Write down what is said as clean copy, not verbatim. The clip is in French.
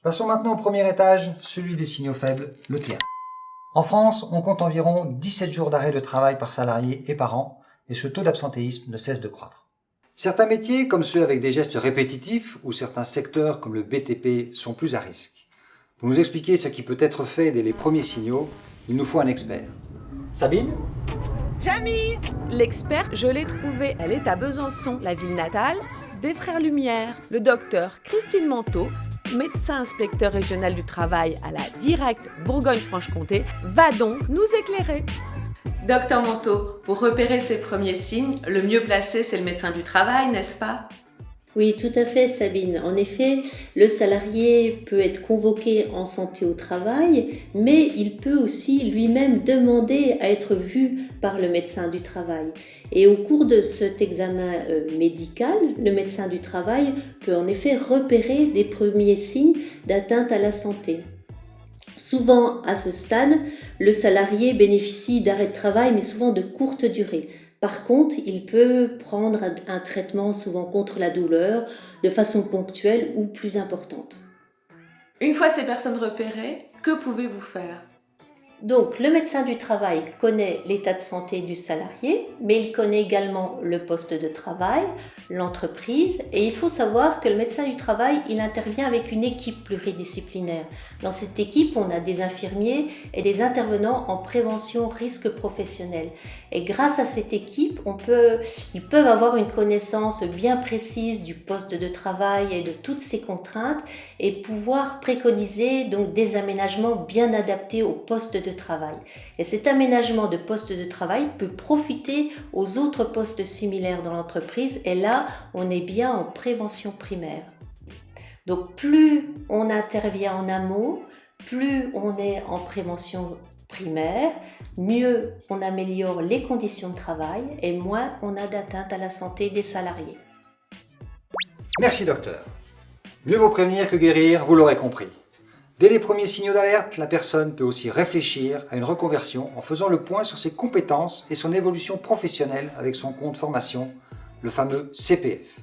Passons maintenant au premier étage, celui des signaux faibles, le T1. En France, on compte environ 17 jours d'arrêt de travail par salarié et par an, et ce taux d'absentéisme ne cesse de croître. Certains métiers, comme ceux avec des gestes répétitifs, ou certains secteurs comme le BTP, sont plus à risque. Pour nous expliquer ce qui peut être fait dès les premiers signaux, il nous faut un expert. Sabine ? Jamy! L'expert, je l'ai trouvé. Elle est à Besançon, la ville natale des Frères Lumière. Le docteur Christine Manteau, médecin inspecteur régional du travail à la Directe Bourgogne-Franche-Comté, va donc nous éclairer. Docteur Manteau, pour repérer ces premiers signes, le mieux placé, c'est le médecin du travail, n'est-ce pas ? Oui, tout à fait, Sabine. En effet, le salarié peut être convoqué en santé au travail, mais il peut aussi lui-même demander à être vu par le médecin du travail. Et au cours de cet examen médical, le médecin du travail peut en effet repérer des premiers signes d'atteinte à la santé. Souvent, à ce stade, le salarié bénéficie d'arrêt de travail, mais souvent de courte durée. Par contre, il peut prendre un traitement souvent contre la douleur de façon ponctuelle ou plus importante. Une fois ces personnes repérées, que pouvez-vous faire ? Donc, le médecin du travail connaît l'état de santé du salarié, mais il connaît également le poste de travail, l'entreprise, et il faut savoir que le médecin du travail, il intervient avec une équipe pluridisciplinaire. Dans cette équipe, on a des infirmiers et des intervenants en prévention risque professionnel. Et grâce à cette équipe, ils peuvent avoir une connaissance bien précise du poste de travail et de toutes ses contraintes et pouvoir préconiser donc des aménagements bien adaptés au poste de travail. Et cet aménagement de poste de travail peut profiter aux autres postes similaires dans l'entreprise et là, on est bien en prévention primaire. Donc plus on intervient en amont, plus on est en prévention primaire, mieux on améliore les conditions de travail et moins on a d'atteinte à la santé des salariés. Merci docteur. Mieux vaut prévenir que guérir, vous l'aurez compris. Dès les premiers signaux d'alerte, la personne peut aussi réfléchir à une reconversion en faisant le point sur ses compétences et son évolution professionnelle avec son compte formation, le fameux CPF.